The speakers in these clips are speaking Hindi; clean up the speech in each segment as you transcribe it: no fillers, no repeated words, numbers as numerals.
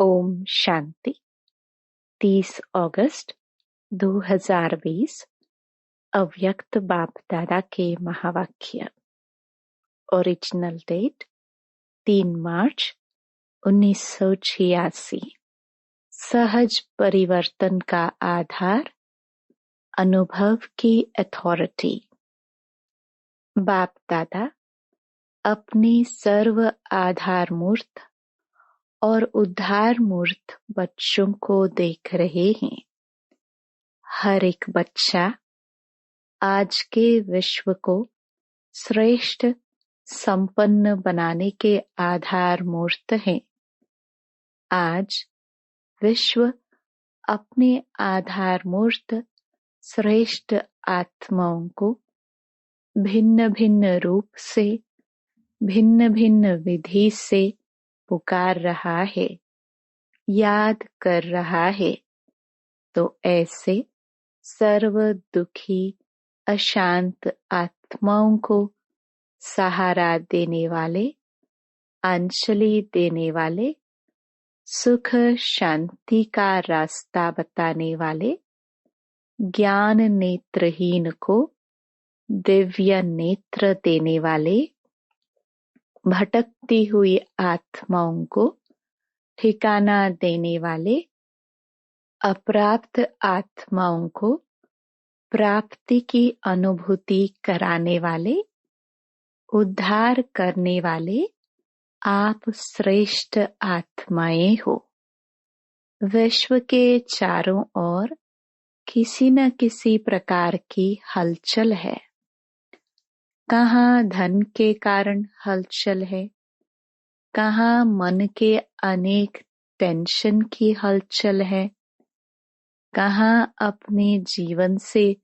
ओम शांति। 30 अगस्त 2020 अव्यक्त बाप दादा के महावाक्य। ओरिजिनल डेट 3 मार्च 1986। सहज परिवर्तन का आधार अनुभव की अथॉरिटी। बाप दादा अपने सर्व आधार मूर्त और उद्धार मूर्त बच्चों को देख रहे हैं। हर एक बच्चा आज के विश्व को श्रेष्ठ संपन्न बनाने के आधार मूर्त है। आज विश्व अपने आधार मूर्त श्रेष्ठ आत्माओं को भिन्न भिन्न रूप से, भिन्न भिन्न विधि से पुकार रहा है, याद कर रहा है। तो ऐसे सर्व दुखी अशांत आत्माओं को सहारा देने वाले, अंजलि देने वाले, सुख शांति का रास्ता बताने वाले, ज्ञान नेत्रहीन को दिव्य नेत्र देने वाले, भटकती हुई आत्माओं को ठिकाना देने वाले, अप्राप्त आत्माओं को प्राप्ति की अनुभूति कराने वाले, उद्धार करने वाले आप श्रेष्ठ आत्माएं हो। विश्व के चारों ओर किसी न किसी प्रकार की हलचल है। कहाँ धन के कारण हलचल है, कहाँ मन के अनेक टेंशन की हलचल है, कहाँ अपने जीवन से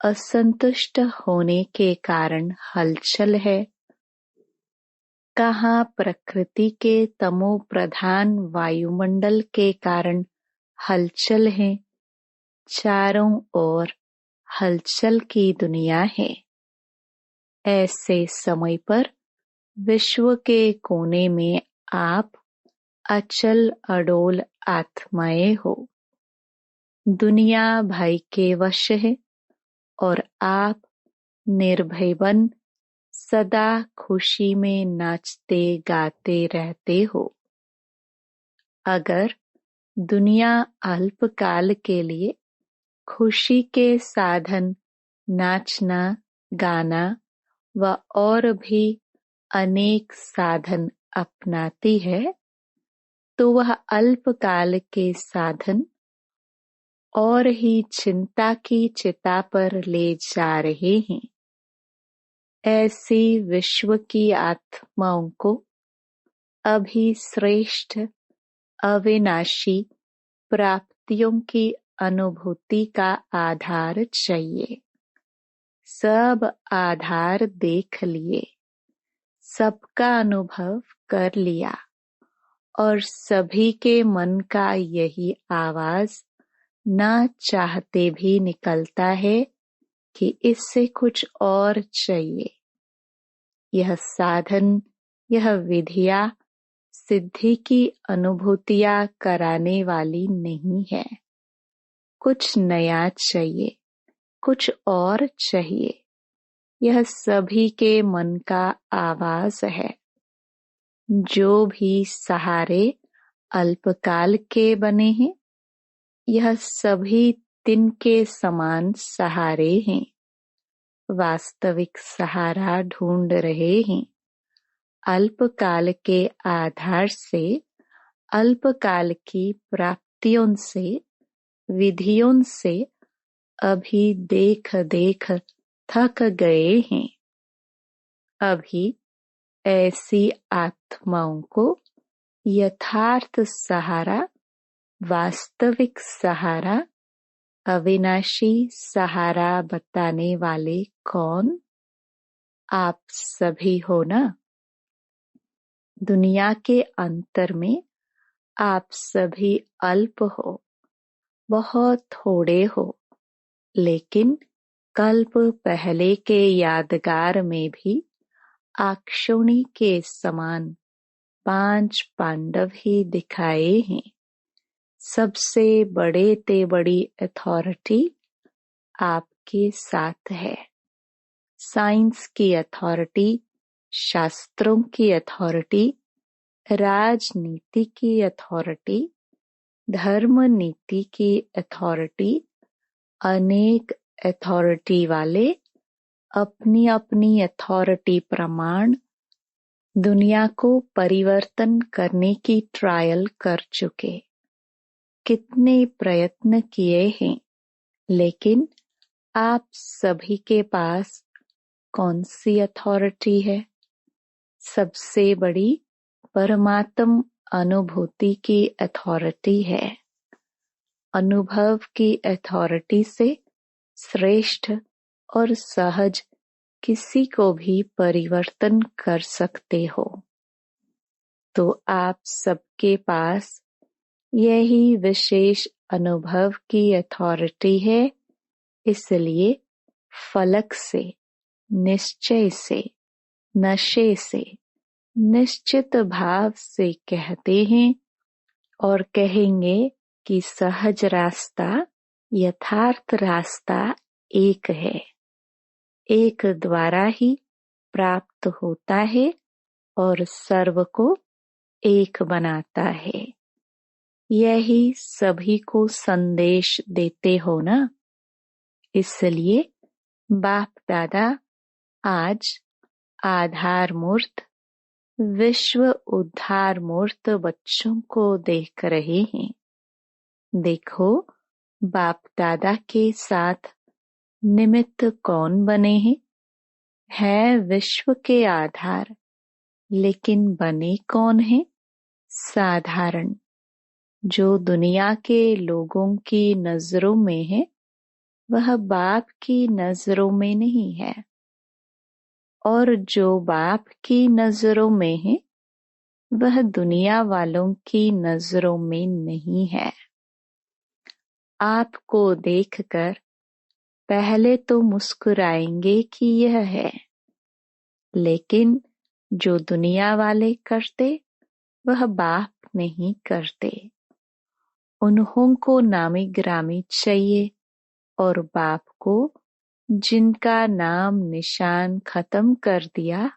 असंतुष्ट होने के कारण हलचल है, कहाँ प्रकृति के तमो प्रधान वायुमंडल के कारण हलचल है। चारों ओर हलचल की दुनिया है। ऐसे समय पर विश्व के कोने में आप अचल अडोल आत्माएं हो। दुनिया भय के वश है और आप निर्भय बन सदा खुशी में नाचते गाते रहते हो। अगर दुनिया अल्पकाल के लिए खुशी के साधन नाचना, गाना व और भी अनेक साधन अपनाती है, तो वह अल्पकाल के साधन और ही चिंता की चिता पर ले जा रहे हैं। ऐसी विश्व की आत्माओं को अभी श्रेष्ठ अविनाशी प्राप्तियों की अनुभूति का आधार चाहिए। सब आधार देख लिए, सबका अनुभव कर लिया और सभी के मन का यही आवाज न चाहते भी निकलता है कि इससे कुछ और चाहिए। यह साधन, यह विधियां सिद्धि की अनुभूतियां कराने वाली नहीं है। कुछ नया चाहिए, कुछ और चाहिए। यह सभी के मन का आवाज है। जो भी सहारे अल्पकाल के बने हैं, यह सभी तिनके समान सहारे हैं। वास्तविक सहारा ढूंढ रहे हैं। अल्पकाल के आधार से, अल्पकाल की प्राप्तियों से, विधियों से अभी देख देख थक गए हैं। अभी ऐसी आत्माओं को यथार्थ सहारा, वास्तविक सहारा, अविनाशी सहारा बताने वाले कौन? आप सभी हो ना। दुनिया के अंतर में आप सभी अल्प हो, बहुत थोड़े हो, लेकिन कल्प पहले के यादगार में भी आक्षोणी के समान 5 पांडव ही दिखाए हैं। सबसे बड़े ते बड़ी अथॉरिटी आपके साथ है। साइंस की अथॉरिटी, शास्त्रों की अथॉरिटी, राजनीति की अथॉरिटी, धर्म नीति की अथॉरिटी, अनेक अथॉरिटी वाले अपनी अपनी अथॉरिटी प्रमाण दुनिया को परिवर्तन करने की ट्रायल कर चुके। कितने प्रयत्न किए हैं, लेकिन आप सभी के पास कौन सी अथॉरिटी है? सबसे बड़ी परमात्म अनुभूति की अथॉरिटी है। अनुभव की अथॉरिटी से श्रेष्ठ और सहज किसी को भी परिवर्तन कर सकते हो। तो आप सबके पास यही विशेष अनुभव की अथॉरिटी है। इसलिए फलक से, निश्चय से, नशे से, निश्चित भाव से कहते हैं और कहेंगे कि सहज रास्ता, यथार्थ रास्ता एक है। एक द्वारा ही प्राप्त होता है और सर्व को एक बनाता है। यही सभी को संदेश देते हो ना। इसलिए बाप दादा आज आधार मूर्त, विश्व उद्धार मूर्त बच्चों को देख रहे हैं। देखो, बाप दादा के साथ निमित्त कौन बने हैं? है विश्व के आधार, लेकिन बने कौन है? साधारण, जो दुनिया के लोगों की नजरों में है, वह बाप की नजरों में नहीं है। और जो बाप की नजरों में है, वह दुनिया वालों की नजरों में नहीं है। आपको देखकर पहले तो मुस्कुराएंगे कि यह है, लेकिन जो दुनिया वाले करते वह बाप नहीं करते। उन्हों को नामी ग्रामी चाहिए और बाप को जिनका नाम निशान खत्म कर दिया,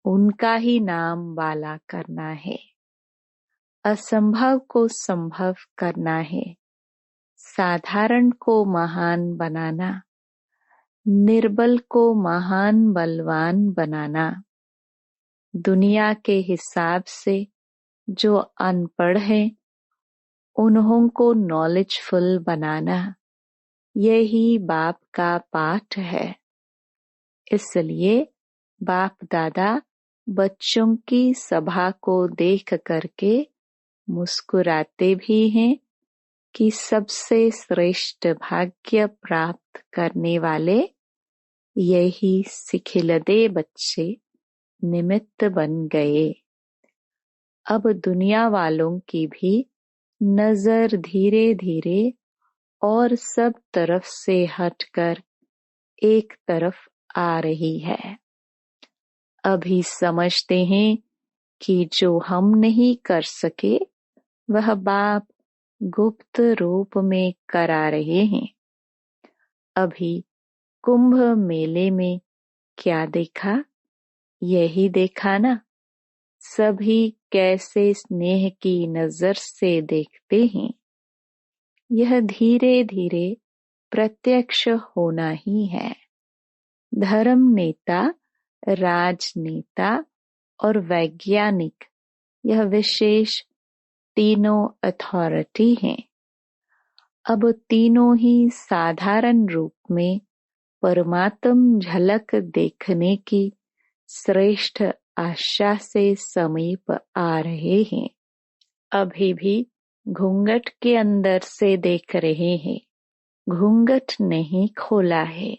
उनका ही नाम वाला करना है। असंभव को संभव करना है। साधारण को महान बनाना, निर्बल को महान बलवान बनाना। दुनिया के हिसाब से जो अनपढ़ हैं, उन्हों को नॉलेजफुल बनाना, यही बाप का पाठ है। इसलिए बाप दादा बच्चों की सभा को देख करके मुस्कुराते भी हैं कि सबसे श्रेष्ठ भाग्य प्राप्त करने वाले यही सिखिलदे बच्चे निमित्त बन गए। अब दुनिया वालों की भी नजर धीरे धीरे और सब तरफ से हटकर एक तरफ आ रही है। अभी समझते हैं कि जो हम नहीं कर सके, वह बाप गुप्त रूप में करा रहे हैं। अभी कुंभ मेले में क्या देखा? यही देखा ना। सभी कैसे स्नेह की नजर से देखते हैं। यह धीरे धीरे प्रत्यक्ष होना ही है। धर्म नेता, राजनेता और वैज्ञानिक, यह विशेष तीनों अथॉरिटी हैं। अब तीनों ही साधारण रूप में परमात्म झलक देखने की श्रेष्ठ आशा से समीप आ रहे हैं। अभी भी घूंघट के अंदर से देख रहे हैं। घूंघट नहीं खोला है।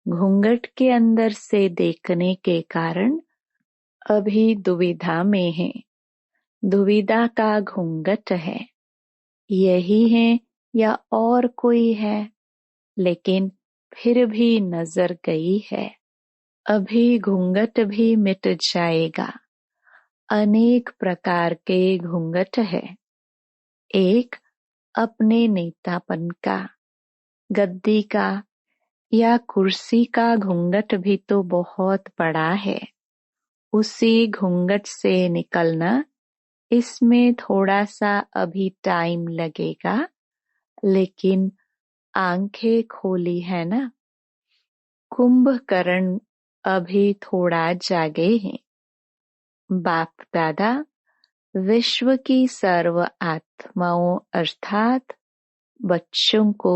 घूंघट के अंदर से देखने के कारण अभी दुविधा में है। दुविधा का घूंघट है। यही है या और कोई है, लेकिन फिर भी नजर गई है। अभी घूंघट भी मिट जाएगा। अनेक प्रकार के घूंघट है। एक अपने नेतापन का, गद्दी का या कुर्सी का घूंघट भी तो बहुत बड़ा है। उसी घूंघट से निकलना, इसमें थोड़ा सा अभी टाइम लगेगा, लेकिन आंखें खोली है ना। कुंभकर्ण अभी थोड़ा जागे हैं। बाप दादा विश्व की सर्व आत्माओं अर्थात बच्चों को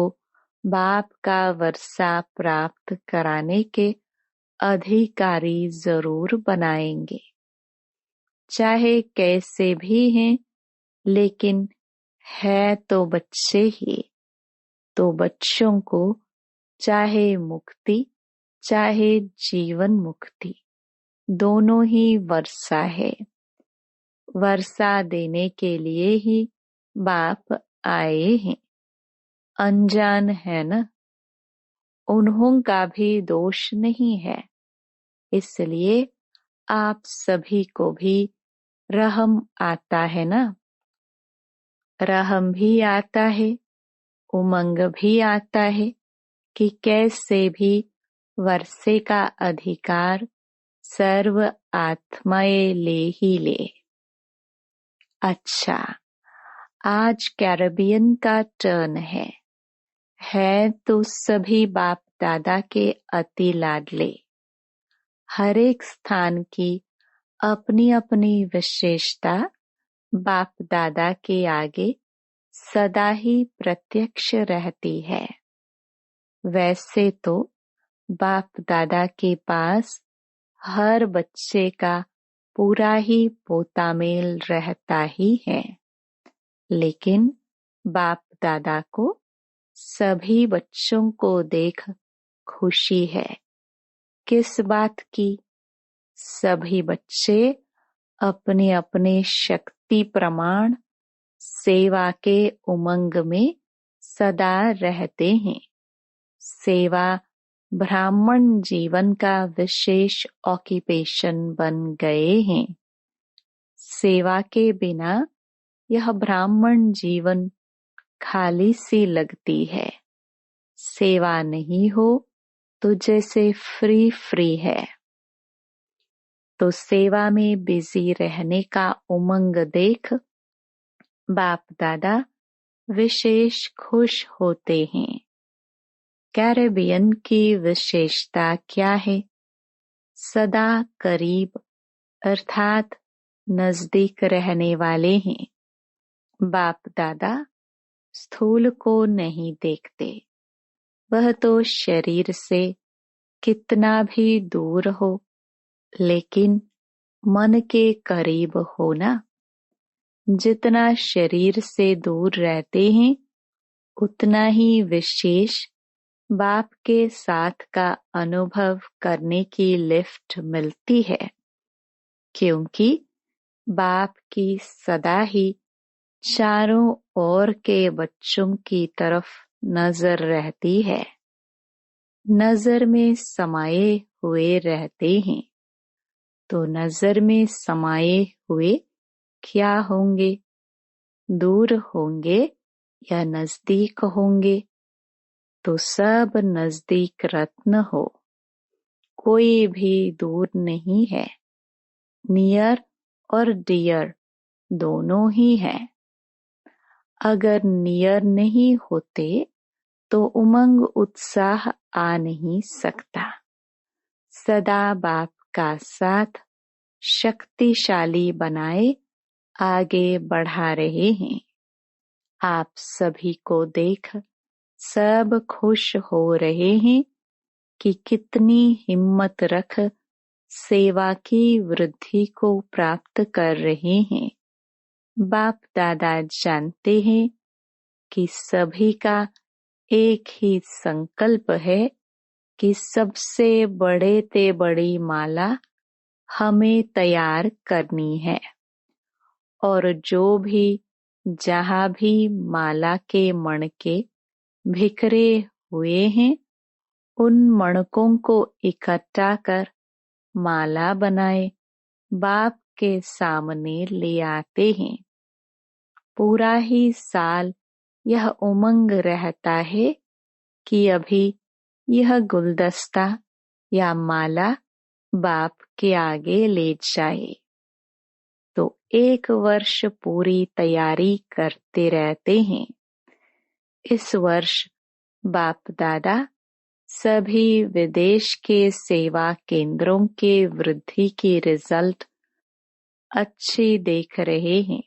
बाप का वर्षा प्राप्त कराने के अधिकारी जरूर बनाएंगे। चाहे कैसे भी हैं, लेकिन है तो बच्चे ही। तो बच्चों को चाहे मुक्ति चाहे जीवन मुक्ति, दोनों ही वर्षा है। वर्षा देने के लिए ही बाप आए हैं। अनजान है न, उन्हों का भी दोष नहीं है। इसलिए आप सभी को भी रहम आता है ना। रहम भी आता है, उमंग भी आता है कि कैसे भी वर्षे का अधिकार सर्व आत्माएं ले ही ले। अच्छा, आज कैरेबियन का टर्न है तो सभी बाप दादा के अति लाडले। हर एक स्थान की अपनी अपनी विशेषता बाप दादा के आगे सदा ही प्रत्यक्ष रहती है। वैसे तो बाप दादा के पास हर बच्चे का पूरा ही पोतामेल रहता ही है, लेकिन बाप दादा को सभी बच्चों को देख खुशी है। किस बात की? सभी बच्चे अपने अपने शक्ति प्रमाण सेवा के उमंग में सदा रहते हैं। सेवा ब्राह्मण जीवन का विशेष ऑक्यूपेशन बन गए हैं। सेवा के बिना यह ब्राह्मण जीवन खाली सी लगती है। सेवा नहीं हो तो जैसे फ्री है। तो सेवा में बिजी रहने का उमंग देख बाप दादा विशेष खुश होते हैं। कैरेबियन की विशेषता क्या है? सदा करीब अर्थात नजदीक रहने वाले हैं। बाप दादा स्थूल को नहीं देखते। वह तो शरीर से कितना भी दूर हो, लेकिन मन के करीब हो ना। जितना शरीर से दूर रहते हैं, उतना ही विशेष बाप के साथ का अनुभव करने की लिफ्ट मिलती है, क्योंकि बाप की सदा ही चारों ओर के बच्चों की तरफ नजर रहती है। नजर में समाये हुए रहते हैं। तो नजर में समाये हुए क्या होंगे? दूर होंगे या नजदीक होंगे? तो सब नजदीक रत्न हो, कोई भी दूर नहीं है। नियर और डियर दोनों ही है। अगर नियर नहीं होते तो उमंग उत्साह आ नहीं सकता। सदा बाप का साथ शक्तिशाली बनाए आगे बढ़ा रहे हैं। आप सभी को देख सब खुश हो रहे हैं कि कितनी हिम्मत रख सेवा की वृद्धि को प्राप्त कर रहे हैं। बाप दादा जानते हैं कि सभी का एक ही संकल्प है कि सबसे बड़े ते बड़ी माला हमें तैयार करनी है। और जो भी जहाँ भी माला के मणके बिखरे हुए हैं, उन मणकों को इकट्ठा कर माला बनाए बाप के सामने ले आते हैं। पूरा ही साल यह उमंग रहता है कि अभी यह गुलदस्ता या माला बाप के आगे ले जाए। तो 1 वर्ष पूरी तैयारी करते रहते हैं। इस वर्ष बाप दादा सभी विदेश के सेवा केंद्रों के वृद्धि की रिजल्ट अच्छी देख रहे हैं।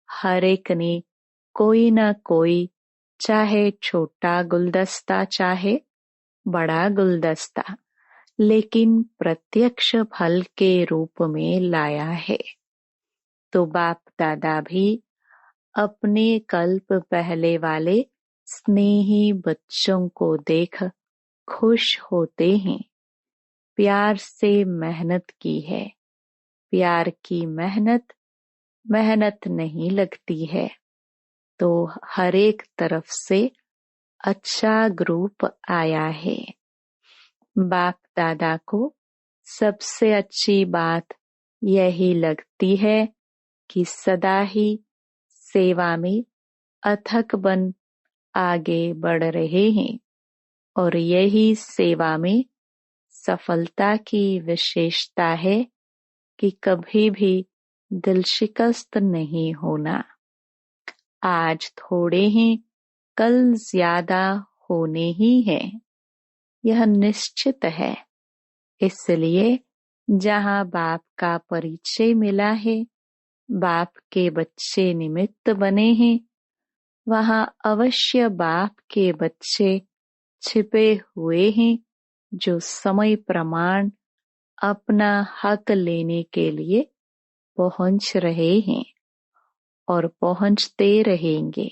हर एक ने कोई न कोई, चाहे छोटा गुलदस्ता चाहे बड़ा गुलदस्ता, लेकिन प्रत्यक्ष फल के रूप में लाया है। तो बाप दादा भी अपने कल्प पहले वाले स्नेही बच्चों को देख खुश होते हैं। प्यार से मेहनत की है। प्यार की मेहनत नहीं लगती है। तो हर एक तरफ से अच्छा ग्रुप आया है। बाप दादा को सबसे अच्छी बात यही लगती है कि सदा ही सेवा में अथक बन आगे बढ़ रहे हैं और यही सेवा में सफलता की विशेषता है कि कभी भी दिल शिकस्त नहीं होना। आज थोड़े हैं, कल ज्यादा होने ही है, यह निश्चित है। इसलिए जहाँ बाप का परिचय मिला है, बाप के बच्चे निमित्त बने हैं, वहाँ अवश्य बाप के बच्चे छिपे हुए हैं जो समय प्रमाण अपना हक लेने के लिए पहुंच रहे हैं और पहुंचते रहेंगे।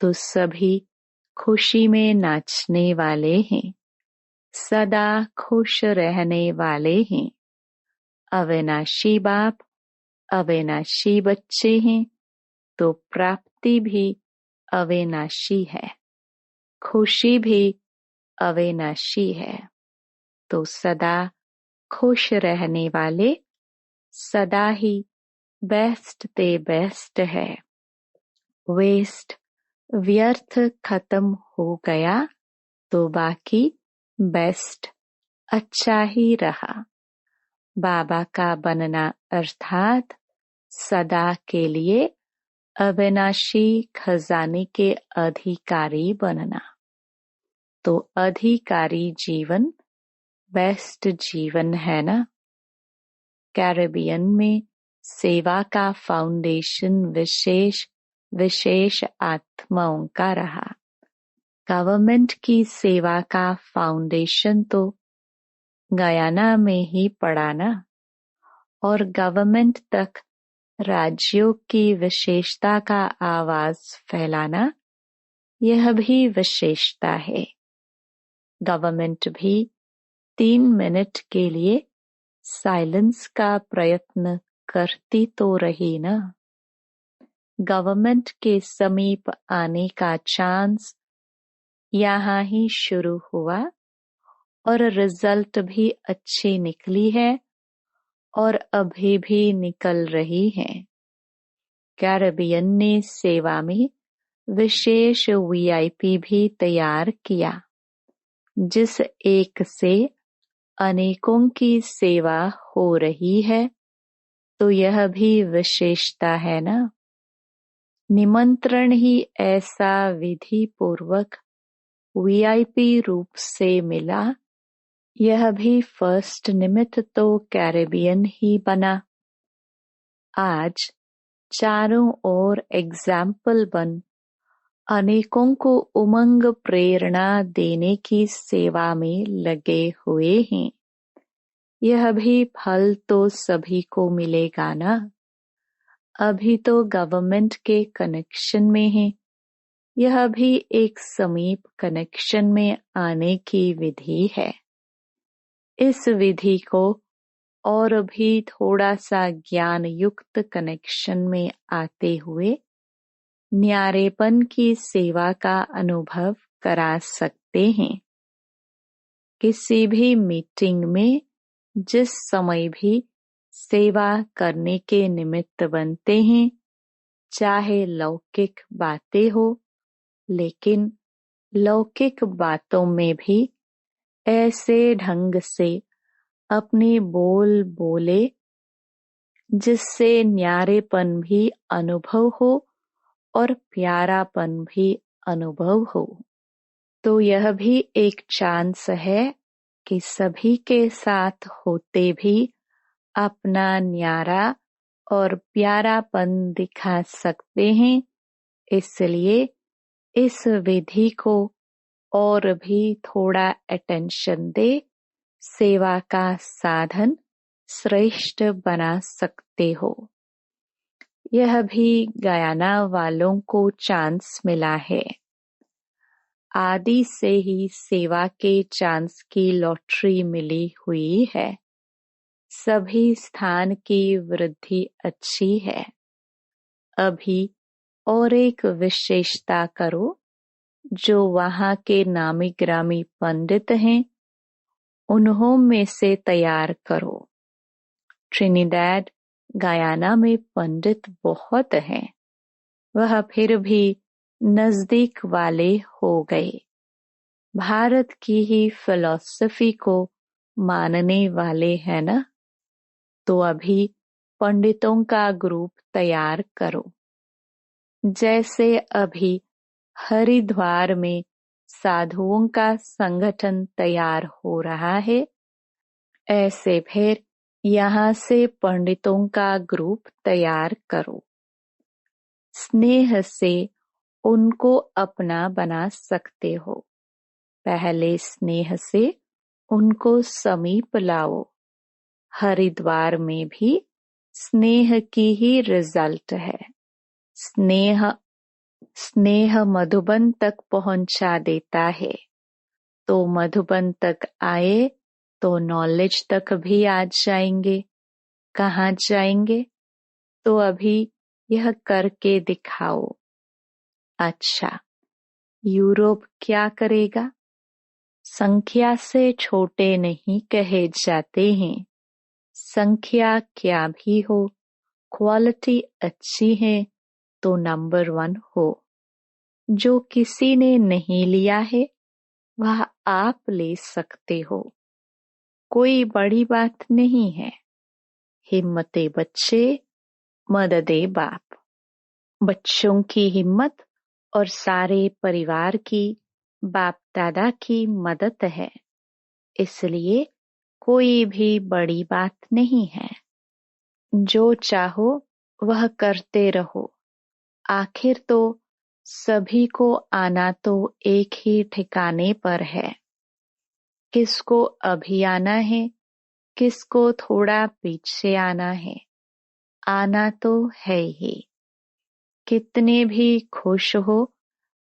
तो सभी खुशी में नाचने वाले हैं, सदा खुश रहने वाले हैं। अविनाशी बाप अविनाशी बच्चे हैं, तो प्राप्ति भी अविनाशी है, खुशी भी अविनाशी है। तो सदा खुश रहने वाले सदा ही बेस्ट ते बेस्ट है। वेस्ट व्यर्थ खत्म हो गया तो बाकी बेस्ट अच्छा ही रहा। बाबा का बनना अर्थात सदा के लिए अविनाशी खजाने के अधिकारी बनना। तो अधिकारी जीवन बेस्ट जीवन है ना। कैरेबियन में सेवा का फाउंडेशन विशेष आत्माओं का रहा। गवर्नमेंट की सेवा का फाउंडेशन तो गयाना में ही पड़ा ना, और गवर्नमेंट तक राज्यों की विशेषता का आवाज फैलाना, यह भी विशेषता है। गवर्नमेंट भी 3 मिनट के लिए साइलेंस का प्रयत्न करती तो रही ना। गवर्नमेंट के समीप आने का चांस यहाँ ही शुरू हुआ और रिजल्ट भी अच्छी निकली है और अभी भी निकल रही है। कैरेबियन ने सेवा में विशेष वीआईपी भी तैयार किया, जिस एक से अनेकों की सेवा हो रही है, तो यह भी विशेषता है ना। निमंत्रण ही ऐसा विधि पूर्वक वीआईपी रूप से मिला, यह भी फर्स्ट निमित्त तो कैरेबियन ही बना। आज चारों ओर एग्जाम्पल बन अनेकों को उमंग प्रेरणा देने की सेवा में लगे हुए हैं। यह भी फल तो सभी को मिलेगा ना। अभी तो गवर्नमेंट के कनेक्शन में है, यह भी एक समीप कनेक्शन में आने की विधि है। इस विधि को और भी थोड़ा सा ज्ञान युक्त कनेक्शन में आते हुए न्यारेपन की सेवा का अनुभव करा सकते हैं। किसी भी मीटिंग में जिस समय भी सेवा करने के निमित्त बनते हैं, चाहे लौकिक बातें हो, लेकिन लौकिक बातों में भी ऐसे ढंग से अपने बोल बोले जिससे न्यारेपन भी अनुभव हो और प्यारापन भी अनुभव हो। तो यह भी एक चांस है कि सभी के साथ होते भी अपना न्यारा और प्यारापन दिखा सकते हैं। इसलिए इस विधि को और भी थोड़ा अटेंशन दे सेवा का साधन श्रेष्ठ बना सकते हो। यह भी गयाना वालों को चांस मिला है। आदि से ही सेवा के चांस की लॉटरी मिली हुई है। सभी स्थान की वृद्धि अच्छी है। अभी और एक विशेषता करो, जो वहाँ के नामी ग्रामी पंडित हैं उन्हों में से तैयार करो। ट्रिनिडैड गयाना में पंडित बहुत हैं, वह फिर भी नजदीक वाले हो गए। भारत की ही फिलॉसफी को मानने वाले हैं ना, तो अभी पंडितों का ग्रुप तैयार करो। जैसे अभी हरिद्वार में साधुओं का संगठन तैयार हो रहा है, ऐसे फिर यहाँ से पंडितों का ग्रुप तैयार करो। स्नेह से उनको अपना बना सकते हो। पहले स्नेह से उनको समीप लाओ। हरिद्वार में भी स्नेह की ही रिजल्ट है। स्नेह मधुबन तक पहुंचा देता है। तो मधुबन तक आए तो नॉलेज तक भी आ जाएंगे। कहाँ जाएंगे? तो अभी यह करके दिखाओ। अच्छा, यूरोप क्या करेगा? संख्या से छोटे नहीं कहे जाते हैं। संख्या क्या भी हो, क्वालिटी अच्छी है तो नंबर 1 हो। जो किसी ने नहीं लिया है वह आप ले सकते हो। कोई बड़ी बात नहीं है। हिम्मते बच्चे, मददे बाप। बच्चों की हिम्मत और सारे परिवार की, बाप दादा की मदद है। इसलिए कोई भी बड़ी बात नहीं है। जो चाहो वह करते रहो। आखिर तो सभी को आना तो एक ही ठिकाने पर है। किसको अभी आना है, किसको थोड़ा पीछे आना है, आना तो है ही। कितने भी खुश हो,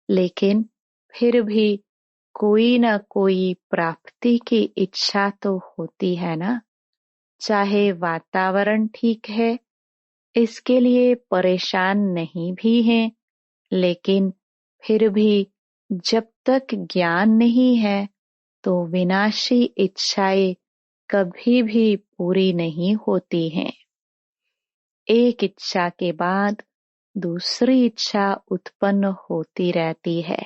लेकिन फिर भी कोई न कोई प्राप्ति की इच्छा तो होती है ना। चाहे वातावरण ठीक है, इसके लिए परेशान नहीं भी हैं, लेकिन फिर भी जब तक ज्ञान नहीं है तो विनाशी इच्छाएं कभी भी पूरी नहीं होती हैं। एक इच्छा के बाद दूसरी इच्छा उत्पन्न होती रहती है,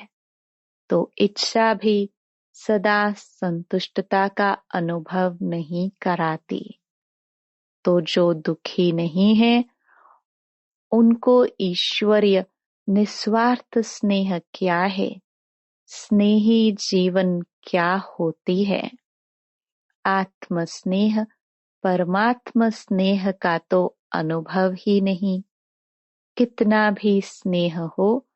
तो इच्छा भी सदा संतुष्टता का अनुभव नहीं कराती। तो जो दुखी नहीं है उनको ईश्वरीय निस्वार्थ स्नेह क्या है, स्नेही जीवन क्या होती है। आत्म स्नेह परमात्म स्नेह का तो अनुभव ही नहीं। कितना भी स्नेह हो,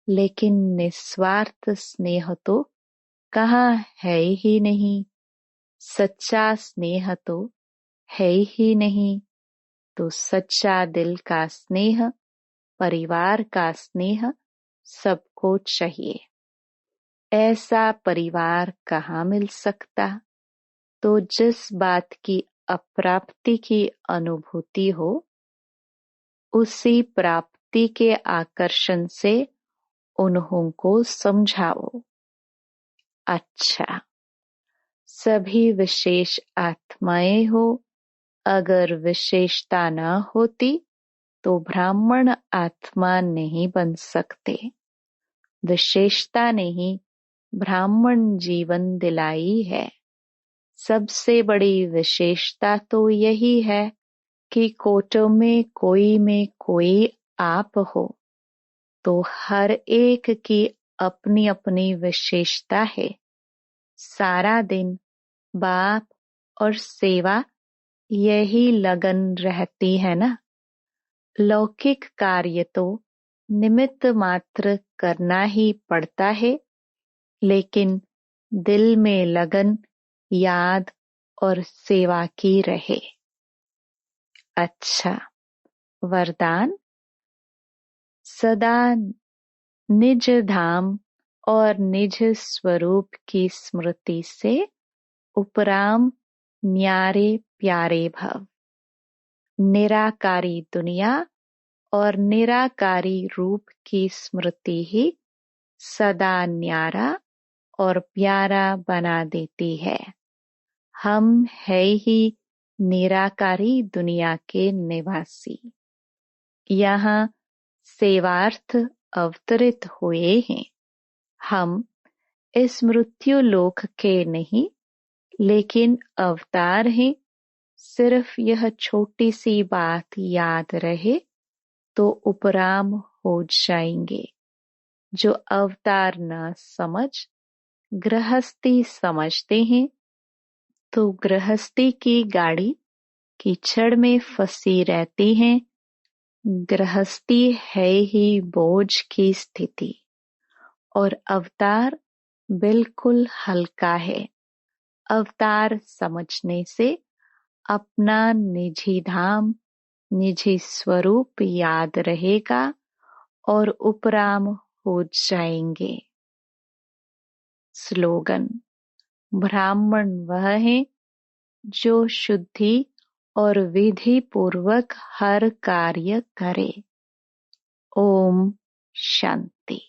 लेकिन निस्वार्थ स्नेह तो कहाँ है ही नहीं। सच्चा स्नेह तो है ही नहीं। तो सच्चा दिल का स्नेह, परिवार का स्नेह सबको चाहिए। ऐसा परिवार कहाँ मिल सकता? तो जिस बात की अप्राप्ति की अनुभूति हो, उसी प्राप्ति के आकर्षण से उन्हों को समझाओ। अच्छा, सभी विशेष आत्माएं हो, अगर विशेषता न होती तो ब्राह्मण आत्मा नहीं बन सकते। विशेषता ने ही ब्राह्मण जीवन दिलाई है। सबसे बड़ी विशेषता तो यही है कि कोटों में कोई आप हो, तो हर एक की अपनी अपनी विशेषता है। सारा दिन बाप और सेवा यही लगन रहती है ना। लौकिक कार्य तो निमित्त मात्र करना ही पड़ता है, लेकिन दिल में लगन, याद और सेवा की रहे। अच्छा, वरदान। सदा निज धाम और निज स्वरूप की स्मृति से उपराम न्यारे प्यारे भव। निराकारी दुनिया और निराकारी रूप की स्मृति ही सदा न्यारा और प्यारा बना देती है। हम है ही निराकारी दुनिया के निवासी। यहाँ सेवार्थ अवतरित हुए हैं। हम इस मृत्यु लोक के नहीं, लेकिन अवतार हैं। सिर्फ यह छोटी सी बात याद रहे तो उपराम हो जाएंगे। जो अवतार न समझ गृहस्थी समझते हैं, तो गृहस्थी की गाड़ी कीचड़ में फंसी रहती है। गृहस्थी है ही बोझ की स्थिति और अवतार बिल्कुल हल्का है। अवतार समझने से अपना निजी धाम, निजी स्वरूप याद रहेगा और उपराम हो जाएंगे। स्लोगन। ब्राह्मण वह है जो शुद्धि और विधि पूर्वक हर कार्य करे। Om Shanti.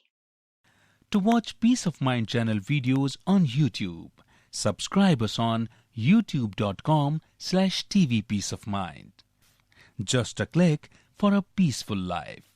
To watch Peace of Mind channel videos on YouTube, subscribe us on youtube.com/tvpeaceofmind. Just a click for a peaceful life.